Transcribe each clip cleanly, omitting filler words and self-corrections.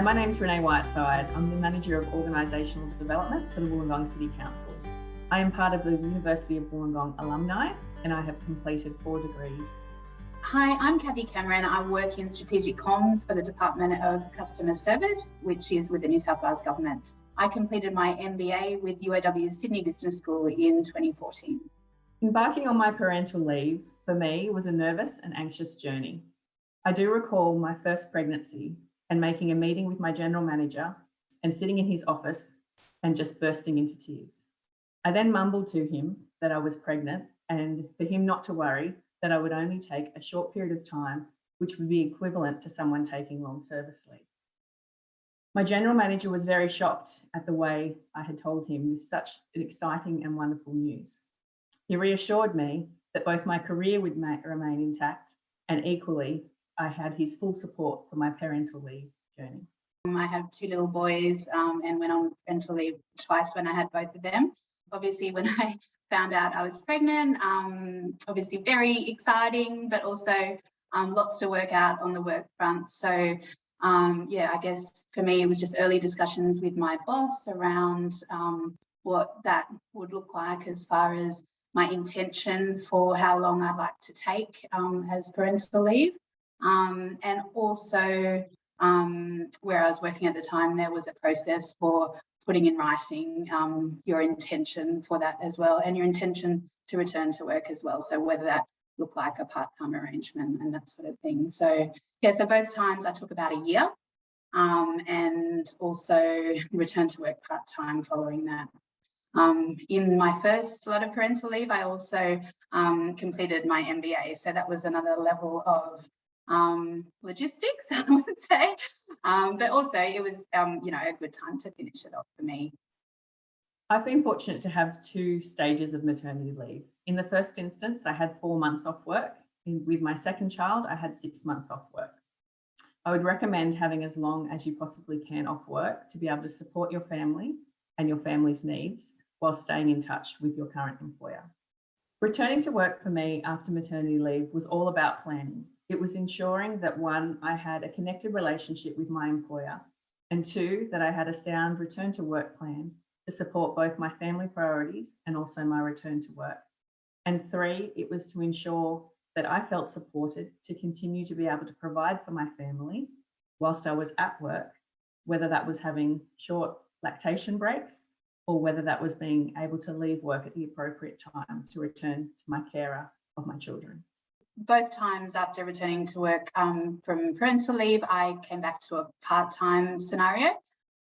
Hi, my name's Renee Whiteside. I'm the Manager of Organisational Development for the Wollongong City Council. I am part of the University of Wollongong Alumni and I have completed 4 degrees. Hi, I'm Cathy Cameron. I work in Strategic Comms for the Department of Customer Service, which is with the New South Wales Government. I completed my MBA with UOW's Sydney Business School in 2014. Embarking on my parental leave, for me, was a nervous and anxious journey. I do recall my first pregnancy and making a meeting with my general manager and sitting in his office and just bursting into tears. I then mumbled to him that I was pregnant and for him not to worry, that I would only take a short period of time, which would be equivalent to someone taking long service leave. My general manager was very shocked at the way I had told him this such an exciting and wonderful news. He reassured me that both my career would remain intact and equally, I had his full support for my parental leave journey. I have 2 little boys and went on parental leave twice when I had both of them. Obviously, when I found out I was pregnant, obviously very exciting, but also lots to work out on the work front. So I guess for me, it was just early discussions with my boss around what that would look like as far as my intention for how long I'd like to take as parental leave. And also where I was working at the time, there was a process for putting in writing your intention for that as well, and your intention to return to work as well. So whether that looked like a part-time arrangement and that sort of thing. So so both times I took about a year and also returned to work part-time following that. In my first lot of parental leave, I also completed my MBA. So that was another level of logistics, I would say, but also it was a good time to finish it off for me. I've been fortunate to have 2 stages of maternity leave. In the first instance, I had 4 months off work. With my second child, I had 6 months off work. I would recommend having as long as you possibly can off work to be able to support your family and your family's needs while staying in touch with your current employer. Returning to work for me after maternity leave was all about planning. It was ensuring that 1, I had a connected relationship with my employer, and 2, that I had a sound return to work plan to support both my family priorities and also my return to work. And 3, it was to ensure that I felt supported to continue to be able to provide for my family whilst I was at work, whether that was having short lactation breaks or whether that was being able to leave work at the appropriate time to return to my carer of my children. Both times after returning to work from parental leave, I came back to a part-time scenario.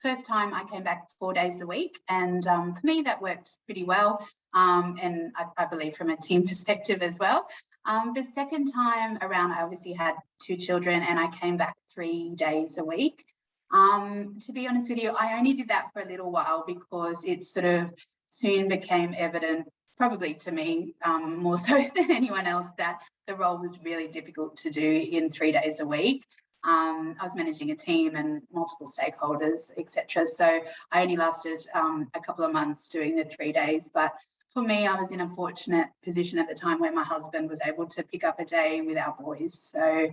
First time I came back 4 days a week, and for me that worked pretty well, and I believe from a team perspective as well. The second time around, I obviously had 2 children and I came back 3 days a week. To be honest with you, I only did that for a little while because it sort of soon became evident, probably to me more so than anyone else, that the role was really difficult to do in 3 days a week. I was managing a team and multiple stakeholders, etc. So I only lasted a couple of months doing the 3 days. But for me, I was in a fortunate position at the time where my husband was able to pick up a day with our boys. So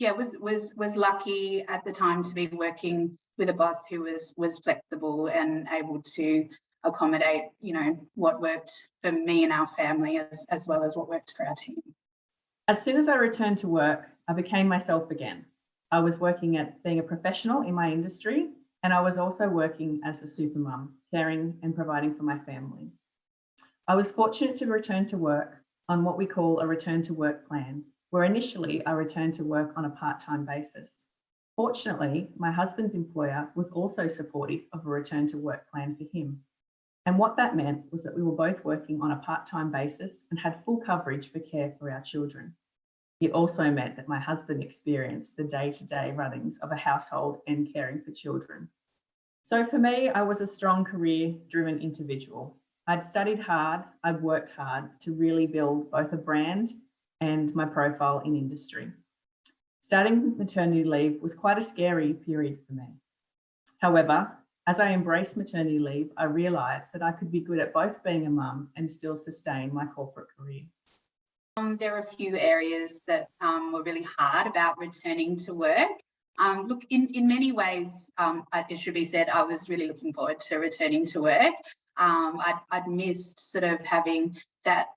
was lucky at the time to be working with a boss who was flexible and able to accommodate, what worked for me and our family as well as what worked for our team. As soon as I returned to work, I became myself again. I was working at being a professional in my industry, and I was also working as a super mum, caring and providing for my family. I was fortunate to return to work on what we call a return to work plan, where initially I returned to work on a part-time basis. Fortunately, my husband's employer was also supportive of a return to work plan for him. And what that meant was that we were both working on a part-time basis and had full coverage for care for our children. It also meant that my husband experienced the day-to-day runnings of a household and caring for children. So for me, I was a strong career-driven individual. I'd studied hard, I'd worked hard to really build both a brand and my profile in industry. Starting maternity leave was quite a scary period for me. However, as I embraced maternity leave, I realised that I could be good at both being a mum and still sustain my corporate career. There are a few areas that were really hard about returning to work. Look, in many ways, it should be said, I was really looking forward to returning to work. I'd missed sort of having that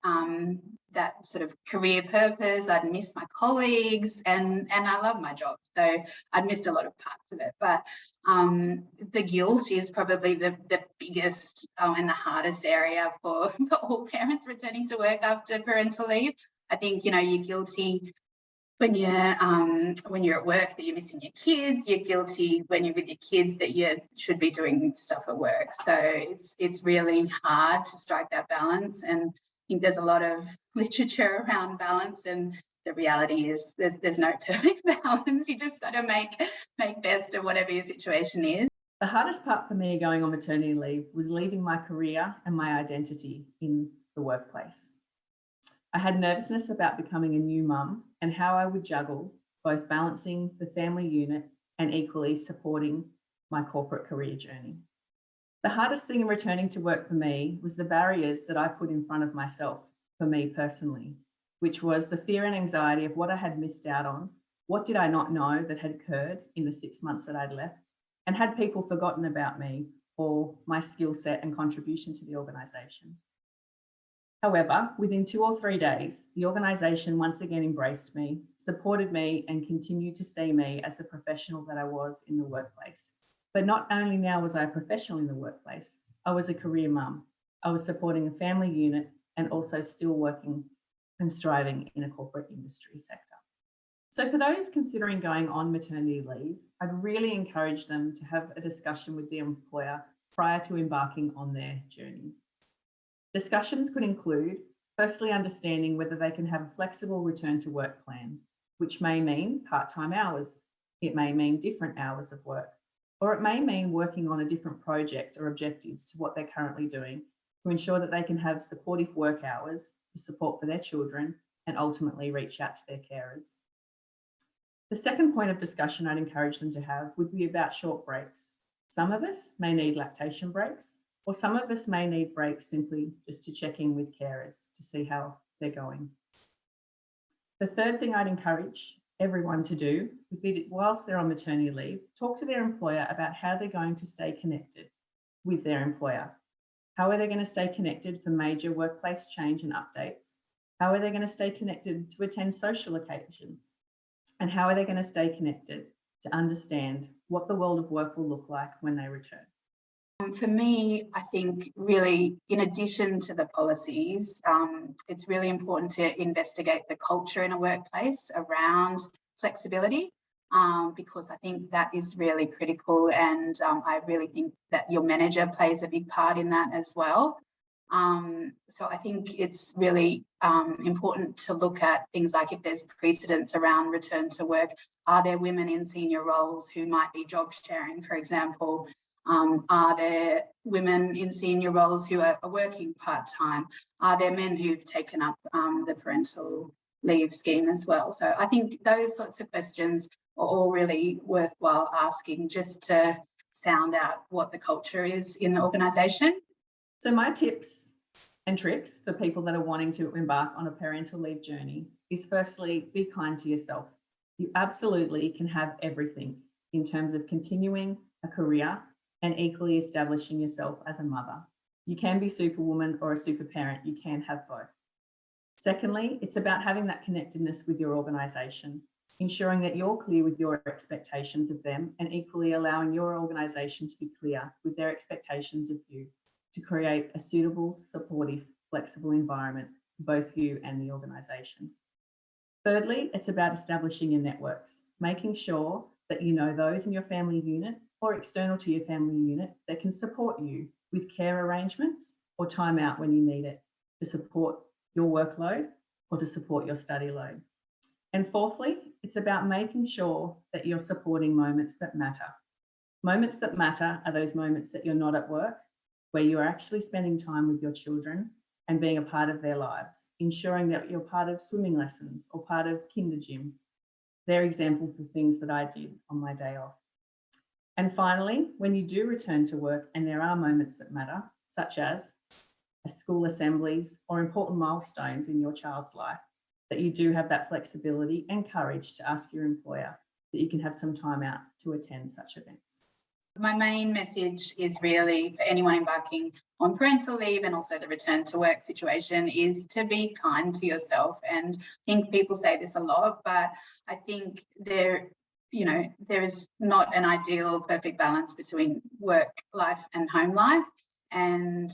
sort of career purpose. I'd missed my colleagues, and I love my job. So I'd missed a lot of parts of it. But the guilt is probably the biggest and the hardest area for all parents returning to work after parental leave. I think, you know, you're guilty when you're at work that you're missing your kids. You're guilty when you're with your kids that you should be doing stuff at work. So it's really hard to strike that balance. And I think there's a lot of literature around balance, and the reality is there's no perfect balance. You just got to make best of whatever your situation is. The hardest part for me going on maternity leave was leaving my career and my identity in the workplace. I had nervousness about becoming a new mum and how I would juggle both balancing the family unit and equally supporting my corporate career journey. The hardest thing in returning to work for me was the barriers that I put in front of myself for me personally, which was the fear and anxiety of what I had missed out on. What did I not know that had occurred in the 6 months that I'd left? And had people forgotten about me or my skill set and contribution to the organisation? However, within 2 or 3 days, the organisation once again embraced me, supported me, and continued to see me as the professional that I was in the workplace. But not only now was I a professional in the workplace, I was a career mum. I was supporting a family unit and also still working and striving in a corporate industry sector. So for those considering going on maternity leave, I'd really encourage them to have a discussion with their employer prior to embarking on their journey. Discussions could include, firstly, understanding whether they can have a flexible return to work plan, which may mean part-time hours. It may mean different hours of work, or it may mean working on a different project or objectives to what they're currently doing to ensure that they can have supportive work hours to support for their children and ultimately reach out to their carers. The second point of discussion I'd encourage them to have would be about short breaks. Some of us may need lactation breaks, or some of us may need breaks simply just to check in with carers to see how they're going. The third thing I'd encourage everyone to do would be, whilst they're on maternity leave, talk to their employer about how they're going to stay connected with their employer. How are they going to stay connected for major workplace change and updates? How are they going to stay connected to attend social occasions? And how are they going to stay connected to understand what the world of work will look like when they return? For me, I think really, in addition to the policies, it's really important to investigate the culture in a workplace around flexibility, because I think that is really critical, and I really think that your manager plays a big part in that as well. So I think it's really important to look at things like, if there's precedents around return to work, are there women in senior roles who might be job sharing, for example? Are there women in senior roles who are working part-time? Are there men who've taken up the parental leave scheme as well? So I think those sorts of questions are all really worthwhile asking, just to sound out what the culture is in the organisation. So my tips and tricks for people that are wanting to embark on a parental leave journey is, firstly, be kind to yourself. You absolutely can have everything in terms of continuing a career and equally establishing yourself as a mother. You can be superwoman or a super parent. You can have both. Secondly, it's about having that connectedness with your organisation, ensuring that you're clear with your expectations of them, and equally allowing your organisation to be clear with their expectations of you, to create a suitable, supportive, flexible environment for both you and the organisation. Thirdly, it's about establishing your networks, making sure that you know those in your family unit or external to your family unit that can support you with care arrangements or time out when you need it, to support your workload or to support your study load. And fourthly, it's about making sure that you're supporting moments that matter. Moments that matter are those moments that you're not at work, where you're actually spending time with your children and being a part of their lives, ensuring that you're part of swimming lessons or part of kinder gym. They're examples of things that I did on my day off. And finally, when you do return to work and there are moments that matter, such as school assemblies or important milestones in your child's life, that you do have that flexibility and courage to ask your employer, that you can have some time out to attend such events? My main message is really for anyone embarking on parental leave and also the return to work situation is to be kind to yourself. And I think people say this a lot, but I think there is not an ideal perfect balance between work life and home life. And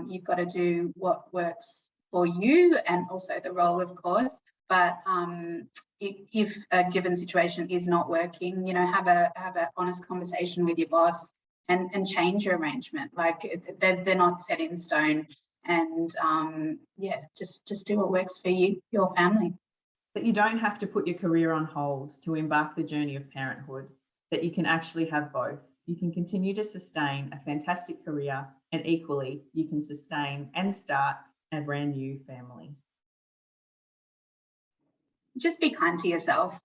you've got to do what works for you and also the role, of course. But if a given situation is not working, have an honest conversation with your boss and change your arrangement. Like they're not set in stone. And just do what works for you, your family. That you don't have to put your career on hold to embark the journey of parenthood, that you can actually have both. You can continue to sustain a fantastic career, and equally, you can sustain and start a brand new family. Just be kind to yourself.